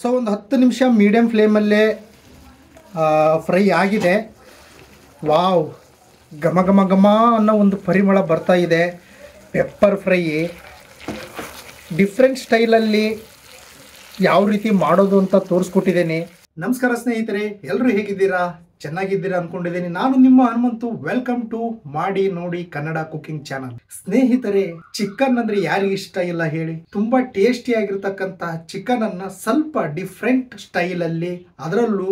So ಒಂದು 10 ನಿಮಿಷ medium ಫ್ಲೇಮಲ್ಲೇ ಫ್ರೈ ಆಗಿದೆ. ವಾವ್, ಘಮ ಘಮ ಘಮ ಅನ್ನೋ ಒಂದು ಪರಿಮಳ ಬರ್ತಾ ಇದೆ. ಪೆಪ್ಪರ್ ಫ್ರೈ ಡಿಫ್ರೆಂಟ್ ಸ್ಟೈಲಲ್ಲಿ ಯಾವ ರೀತಿ ಮಾಡೋದು ಅಂತ ತೋರಿಸ್ಕೊಟ್ಟಿದ್ದೀನಿ. ನಮಸ್ಕಾರ ಸ್ನೇಹಿತರೆ, ಎಲ್ಲರೂ ಹೇಗಿದ್ದೀರಾ? ಚೆನ್ನಾಗಿದ್ದೀರಾ ಅಂದ್ಕೊಂಡಿದ್ದೀನಿ. ನಾನು ನಿಮ್ಮ ಹನುಮಂತು. ವೆಲ್ಕಮ್ ಟು ಮಾಡಿ ನೋಡಿ ಕನ್ನಡ ಕುಕಿಂಗ್ ಚಾನಲ್. ಸ್ನೇಹಿತರೆ, ಚಿಕನ್ ಅಂದ್ರೆ ಯಾರಿಗೆ ಇಷ್ಟ ಇಲ್ಲ ಹೇಳಿ? ತುಂಬಾ ಟೇಸ್ಟಿ ಆಗಿರ್ತಕ್ಕಂತಹ ಚಿಕನ್ ಅನ್ನ ಸ್ವಲ್ಪ ಡಿಫ್ರೆಂಟ್ ಸ್ಟೈಲಲ್ಲಿ, ಅದರಲ್ಲೂ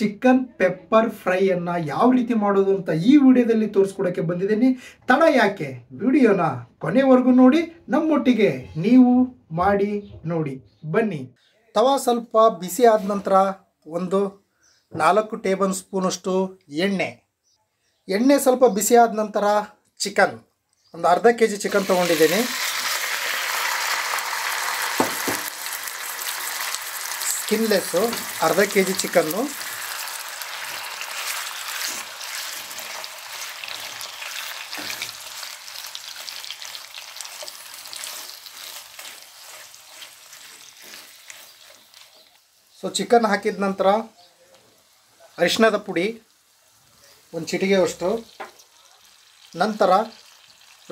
ಚಿಕನ್ ಪೆಪ್ಪರ್ ಫ್ರೈ ಅನ್ನ ಯಾವ ರೀತಿ ಮಾಡೋದು ಅಂತ ಈ ವಿಡಿಯೋದಲ್ಲಿ ತೋರಿಸ್ಕೊಡಕ್ಕೆ ಬಂದಿದ್ದೀನಿ. ತಡ ಯಾಕೆ, ವಿಡಿಯೋನ ಕೊನೆವರೆಗೂ ನೋಡಿ, ನಮ್ಮೊಟ್ಟಿಗೆ ನೀವು ಮಾಡಿ ನೋಡಿ. ಬನ್ನಿ. ತವಾ ಸ್ವಲ್ಪ ಬಿಸಿ ಆದ ನಂತರ ಒಂದು 4 ಟೇಬಲ್ ಸ್ಪೂನಷ್ಟು ಎಣ್ಣೆ ಸ್ವಲ್ಪ ಬಿಸಿ ಆದ ನಂತರ ಚಿಕನ್, ಒಂದು ಅರ್ಧ kg ಚಿಕನ್ ತೊಗೊಂಡಿದ್ದೀನಿ. ಸ್ಕಿನ್ಲೆಸ್ಸು ಅರ್ಧ kg ಚಿಕನ್ನು. ಸೊ ಚಿಕನ್ ಹಾಕಿದ ನಂತರ ಅರಿಶಿಣದ ಪುಡಿ ಒಂದು ಚಿಟಿಗೆಯಷ್ಟು, ನಂತರ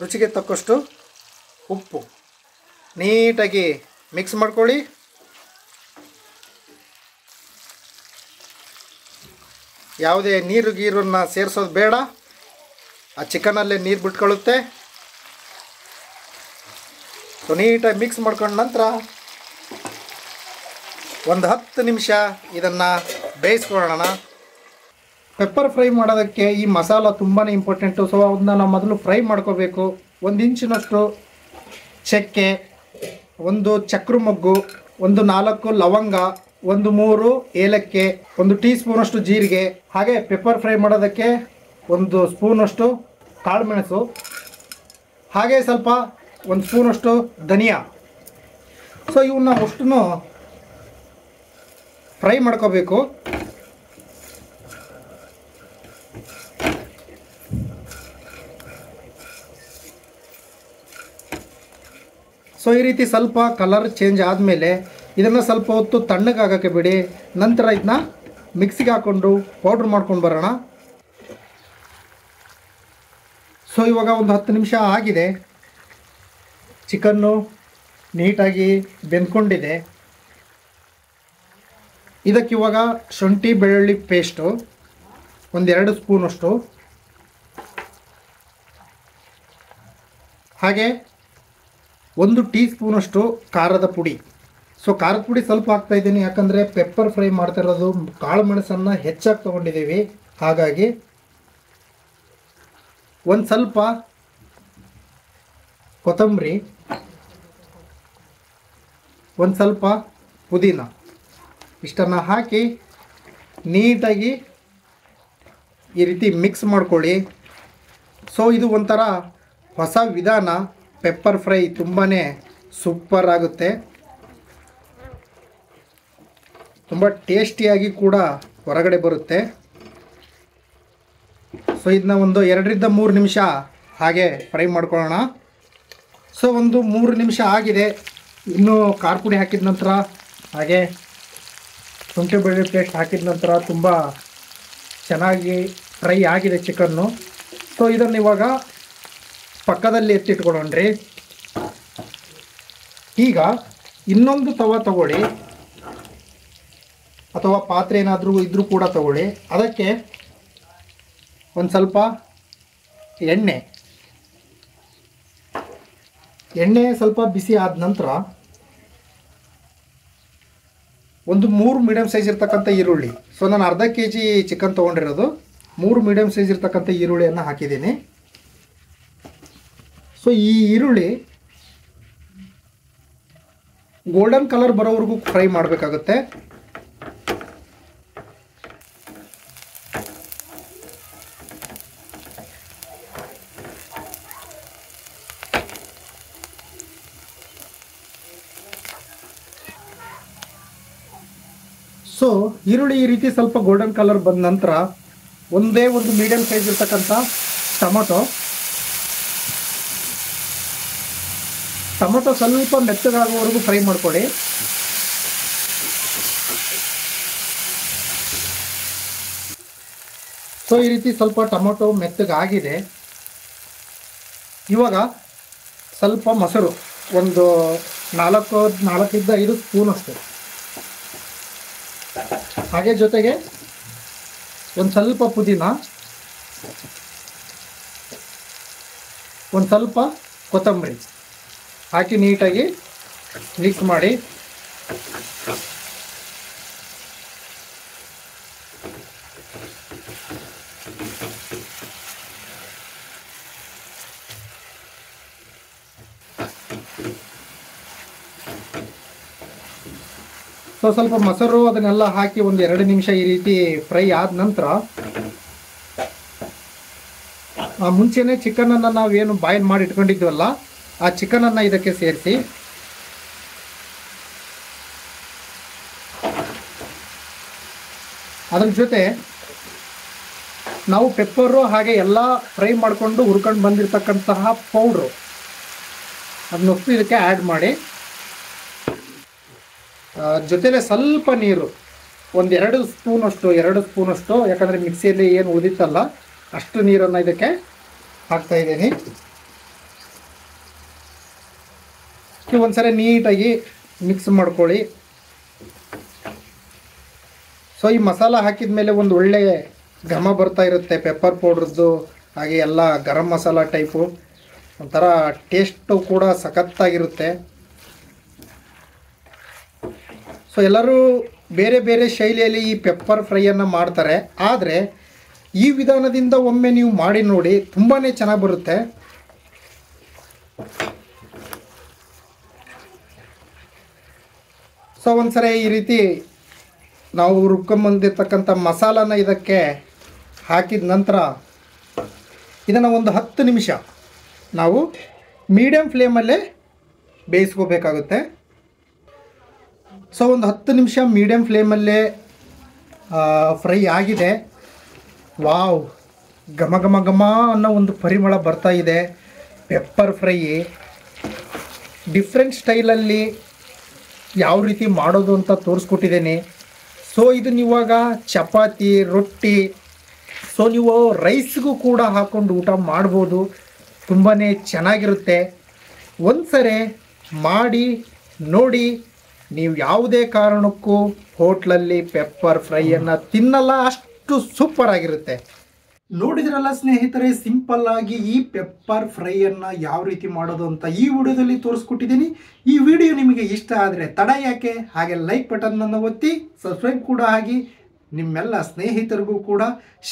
ರುಚಿಗೆ ತಕ್ಕಷ್ಟು ಉಪ್ಪು. ನೀಟಾಗಿ ಮಿಕ್ಸ್ ಮಾಡ್ಕೊಳ್ಳಿ. ಯಾವುದೇ ನೀರನ್ನು ಸೇರಿಸೋದು ಬೇಡ, ಆ ಚಿಕನಲ್ಲೇ ನೀರು ಬಿಟ್ಕೊಳ್ಳುತ್ತೆ. ಸೊ ನೀಟಾಗಿ ಮಿಕ್ಸ್ ಮಾಡ್ಕೊಂಡ ನಂತರ ಒಂದು 10 ನಿಮಿಷ ಇದನ್ನು ಬೇಯಿಸ್ಕೊಳ್ಳೋಣ. ಪೆಪ್ಪರ್ ಫ್ರೈ ಮಾಡೋದಕ್ಕೆ ಈ ಮಸಾಲ ತುಂಬಾ ಇಂಪಾರ್ಟೆಂಟು. ಸೊ ಅದನ್ನ ನಾವು ಮೊದಲು ಫ್ರೈ ಮಾಡ್ಕೋಬೇಕು. 1 ಇಂಚಿನಷ್ಟು ಚಕ್ಕೆ, ಒಂದು ಚಕ್ರ ಮೊಗ್ಗು, ಒಂದು 4 ಲವಂಗ, ಒಂದು 3 ಏಲಕ್ಕಿ, 1 ಟೀ ಸ್ಪೂನಷ್ಟು ಜೀರಿಗೆ, ಹಾಗೆ ಪೆಪ್ಪರ್ ಫ್ರೈ ಮಾಡೋದಕ್ಕೆ 1 ಸ್ಪೂನಷ್ಟು ಕಾಳುಮೆಣಸು, ಹಾಗೆ ಸ್ವಲ್ಪ 1 ಸ್ಪೂನಷ್ಟು ಧನಿಯಾ. ಸೊ ಇವನ್ನ ಅಷ್ಟನ್ನು ಫ್ರೈ ಮಾಡ್ಕೋಬೇಕು. ಸೊ ಈ ರೀತಿ ಸ್ವಲ್ಪ ಕಲರ್ ಚೇಂಜ್ ಆದಮೇಲೆ ಇದನ್ನು ಸ್ವಲ್ಪ ಹೊತ್ತು ತಣ್ಣಗಾಗಕ್ಕೆ ಬಿಡಿ. ನಂತರ ಇದನ್ನ ಮಿಕ್ಸಿಗೆ ಹಾಕ್ಕೊಂಡು ಪೌಡ್ರ್ ಮಾಡ್ಕೊಂಡು ಬರೋಣ. ಸೊ ಇವಾಗ ಒಂದು 10 ನಿಮಿಷ ಆಗಿದೆ. ಚಿಕನ್ನು ನೀಟಾಗಿ ಬೆಂದ್ಕೊಂಡಿದೆ. ಇದಕ್ಕಿವಾಗ ಶುಂಠಿ ಬೆಳ್ಳುಳ್ಳಿ ಪೇಸ್ಟು ಒಂದು 2 ಸ್ಪೂನಷ್ಟು, ಹಾಗೆ 1 ಟೀ ಸ್ಪೂನಷ್ಟು ಖಾರದ ಪುಡಿ. ಸೊ ಖಾರದ ಪುಡಿ ಸ್ವಲ್ಪ ಹಾಕ್ತಾಯಿದ್ದೀನಿ, ಯಾಕಂದರೆ ಪೆಪ್ಪರ್ ಫ್ರೈ ಮಾಡ್ತಾ ಇರೋದು ಕಾಳು ಮೆಣಸನ್ನು ಹೆಚ್ಚಾಗಿ ತೊಗೊಂಡಿದ್ದೀವಿ. ಹಾಗಾಗಿ ಒಂದು ಸ್ವಲ್ಪ ಕೊತ್ತಂಬರಿ, ಒಂದು ಸ್ವಲ್ಪ ಪುದೀನ, ಇಷ್ಟನ್ನು ಹಾಕಿ ನೀಟಾಗಿ ಈ ರೀತಿ ಮಿಕ್ಸ್ ಮಾಡ್ಕೊಳ್ಳಿ. ಸೊ ಇದು ಒಂಥರ ಹೊಸ ವಿಧಾನ. ಪೆಪ್ಪರ್ ಫ್ರೈ ತುಂಬಾ ಸೂಪರ್ ಆಗುತ್ತೆ, ತುಂಬ ಟೇಸ್ಟಿಯಾಗಿ ಕೂಡ ಹೊರಗಡೆ ಬರುತ್ತೆ. ಸೊ ಇದನ್ನ ಒಂದು 2 ರಿಂದ 3 ನಿಮಿಷ ಹಾಗೆ ಫ್ರೈ ಮಾಡ್ಕೊಳ್ಳೋಣ. ಸೊ ಒಂದು 3 ನಿಮಿಷ ಆಗಿದೆ. ಇನ್ನು ಖಾರ ಪುಡಿ ಹಾಕಿದ ನಂತರ ಹಾಗೆ ಶುಂಠಿ ಬೆಳ್ಳುಳ್ಳಿ ಪೇಸ್ಟ್ ಹಾಕಿದ ನಂತರ ತುಂಬ ಚೆನ್ನಾಗಿ ಫ್ರೈ ಆಗಿದೆ ಚಿಕನ್ನು. ಸೊ ಇದನ್ನು ಇವಾಗ ಪಕ್ಕದಲ್ಲಿ ಎತ್ತಿಟ್ಕೊಳ್ಳೋಣ್ರಿ. ಈಗ ಇನ್ನೊಂದು ತವಾ ತಗೊಳ್ಳಿ, ಅಥವಾ ಪಾತ್ರೆ ಏನಾದರೂ ಇದ್ದರೂ ಕೂಡ ತಗೊಳ್ಳಿ. ಅದಕ್ಕೆ ಒಂದು ಸ್ವಲ್ಪ ಎಣ್ಣೆ ಸ್ವಲ್ಪ ಬಿಸಿ ಆದ ನಂತರ ಒಂದು 3 ಮೀಡಿಯಮ್ ಸೈಜ್ ಇರ್ತಕ್ಕಂಥ ಈರುಳ್ಳಿ. ಸೊ ನಾನು ಅರ್ಧ kg ಚಿಕನ್ ತೊಗೊಂಡಿರೋದು, 3 ಮೀಡಿಯಮ್ ಸೈಜ್ ಇರ್ತಕ್ಕಂಥ ಈರುಳ್ಳಿಯನ್ನು ಹಾಕಿದ್ದೀನಿ. ಸೊ ಈ ಈರುಳ್ಳಿ ಗೋಲ್ಡನ್ ಕಲರ್ ಬರೋವರೆಗೂ ಫ್ರೈ ಮಾಡಬೇಕಾಗುತ್ತೆ. ಸೊ ಈರುಳ್ಳಿ ಈ ರೀತಿ ಸ್ವಲ್ಪ ಗೋಲ್ಡನ್ ಕಲರ್ ಬಂದ ನಂತರ ಒಂದೇ ಒಂದು ಮೀಡಿಯಂ ಸೈಜ್ ಇರ್ತಕ್ಕಂಥ ಟೊಮೊಟೊ ಸ್ವಲ್ಪ ಮೆತ್ತಗಾಗುವವರೆಗೂ ಫ್ರೈ ಮಾಡ್ಕೊಳ್ಳಿ. ಸೊ ಈ ರೀತಿ ಸ್ವಲ್ಪ ಟೊಮೊಟೊ ಮೆತ್ತಗಾಗಿದೆ. ಇವಾಗ ಸ್ವಲ್ಪ ಮೊಸರು, ಒಂದು 4-5 ಸ್ಪೂನ್ ಅಷ್ಟು, ಹಾಗೆ ಜೊತೆಗೆ ಒಂದು ಸ್ವಲ್ಪ ಪುದೀನ, ಒಂದು ಸ್ವಲ್ಪ ಕೊತ್ತಂಬರಿ ಹಾಕಿ ನೀಟಾಗಿ ಮಿಕ್ಸ್ ಮಾಡಿ ಸ್ವಲ್ಪ ಮೊಸರು ಅದನ್ನೆಲ್ಲ ಹಾಕಿ ಒಂದು 2 ನಿಮಿಷ ಈ ರೀತಿ ಫ್ರೈ ಆದ ನಂತರ ಮುಂಚೆನೇ ಚಿಕನನ್ನು ನಾವೇನು ಬಾಯ್ಲ್ ಮಾಡಿ ಇಟ್ಕೊಂಡಿದ್ವಲ್ಲ ಆ ಚಿಕನನ್ನು ಇದಕ್ಕೆ ಸೇರಿಸಿ ಅದ್ರ ಜೊತೆ ನಾವು ಪೆಪ್ಪರು ಹಾಗೆ ಎಲ್ಲ ಫ್ರೈ ಮಾಡಿಕೊಂಡು ಹುರ್ಕೊಂಡು ಬಂದಿರತಕ್ಕಂತಹ ಪೌಡ್ರು ಅದನ್ನೊಪ್ಪು ಇದಕ್ಕೆ ಆ್ಯಡ್ ಮಾಡಿ, ಜೊತೆಲೆ ಸ್ವಲ್ಪ ನೀರು, ಒಂದು 2 ಸ್ಪೂನಷ್ಟು, ಯಾಕಂದರೆ ಮಿಕ್ಸಿಯಲ್ಲಿ ಏನು ಉದಿತ್ತಲ್ಲ ಅಷ್ಟು ನೀರನ್ನು ಇದಕ್ಕೆ ಹಾಕ್ತಾ ಇದ್ದೀನಿ. ಒಂದ್ಸರಿ ನೀಟಾಗಿ ಮಿಕ್ಸ್ ಮಾಡ್ಕೊಳ್ಳಿ. ಸೊ ಈ ಮಸಾಲ ಹಾಕಿದ ಮೇಲೆ ಒಂದು ಒಳ್ಳೆ ಘಮ ಬರ್ತಾ ಇರುತ್ತೆ ಪೆಪ್ಪರ್ ಪೌಡ್ರದ್ದು, ಹಾಗೆ ಎಲ್ಲ ಗರಂ ಮಸಾಲ ಟೈಪು, ಒಂಥರ ಟೇಸ್ಟು ಕೂಡ ಸಖತ್ತಾಗಿರುತ್ತೆ. ಸೊ ಎಲ್ಲರೂ ಬೇರೆ ಬೇರೆ ಶೈಲಿಯಲ್ಲಿ ಈ ಪೆಪ್ಪರ್ ಫ್ರೈಯನ್ನು ಮಾಡ್ತಾರೆ, ಆದರೆ ಈ ವಿಧಾನದಿಂದ ಒಮ್ಮೆ ನೀವು ಮಾಡಿ ನೋಡಿ, ತುಂಬಾ ಚೆನ್ನಾಗಿ ಬರುತ್ತೆ. ಸೊ ಒಂದ್ಸರಿ ಈ ರೀತಿ ನಾವು ರುಬ್ಕೊಂಬಂದಿರ್ತಕ್ಕಂಥ ಮಸಾಲಾನ ಇದಕ್ಕೆ ಹಾಕಿದ ನಂತರ ಇದನ್ನು ಒಂದು 10 ನಿಮಿಷ ನಾವು ಮೀಡಿಯಮ್ ಫ್ಲೇಮಲ್ಲೇ ಬೇಯಿಸ್ಕೋಬೇಕಾಗುತ್ತೆ. ಸೊ ಒಂದು 10 ನಿಮಿಷ ಮೀಡಿಯಮ್ ಫ್ಲೇಮಲ್ಲೇ ಫ್ರೈ ಆಗಿದೆ. ವಾವ್, ಘಮ ಘಮ ಘಮ ಅನ್ನೋ ಒಂದು ಪರಿಮಳ ಬರ್ತಾ ಇದೆ. ಪೆಪ್ಪರ್ ಫ್ರೈ ಡಿಫ್ರೆಂಟ್ ಸ್ಟೈಲಲ್ಲಿ ಯಾವ ರೀತಿ ಮಾಡೋದು ಅಂತ ತೋರಿಸ್ಕೊಟ್ಟಿದ್ದೀನಿ. ಸೊ ಇದನ್ನ ಇವಾಗ ಚಪಾತಿ, ರೊಟ್ಟಿ, ಸೊ ನೀವು ರೈಸ್ಗೂ ಕೂಡ ಹಾಕ್ಕೊಂಡು ಊಟ ಮಾಡ್ಬೋದು, ತುಂಬಾ ಚೆನ್ನಾಗಿರುತ್ತೆ. ಒಂದ್ಸರಿ ಮಾಡಿ ನೋಡಿ, ನೀವು ಯಾವುದೇ ಕಾರಣಕ್ಕೂ ಹೋಟ್ಲಲ್ಲಿ ಪೆಪ್ಪರ್ ಫ್ರೈಯನ್ನು ತಿನ್ನಲ್ಲ, ಅಷ್ಟು ಸೂಪರ್ ಆಗಿರುತ್ತೆ. ನೋಡಿದ್ರಲ್ಲ ಸ್ನೇಹಿತರೆ, ಸಿಂಪಲ್ ಆಗಿ ಈ ಪೆಪ್ಪರ್ ಫ್ರೈಯನ್ನು ಯಾವ ರೀತಿ ಮಾಡೋದು ಅಂತ ಈ ವಿಡಿಯೋದಲ್ಲಿ ತೋರಿಸ್ಕೊಟ್ಟಿದ್ದೀನಿ. ಈ ವಿಡಿಯೋ ನಿಮಗೆ ಇಷ್ಟ ಆದರೆ ತಡ ಯಾಕೆ, ಹಾಗೆ ಲೈಕ್ ಬಟನ್ನನ್ನು ಒತ್ತಿ ಸಬ್ಸ್ಕ್ರೈಬ್ ಕೂಡ ಆಗಿ ನಿಮ್ಮೆಲ್ಲ ಸ್ನೇಹಿತರಿಗೂ ಕೂಡ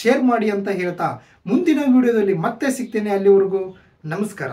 ಶೇರ್ ಮಾಡಿ ಅಂತ ಹೇಳ್ತಾ ಮುಂದಿನ ವಿಡಿಯೋದಲ್ಲಿ ಮತ್ತೆ ಸಿಗ್ತೇನೆ. ಅಲ್ಲಿವರೆಗೂ ನಮಸ್ಕಾರ.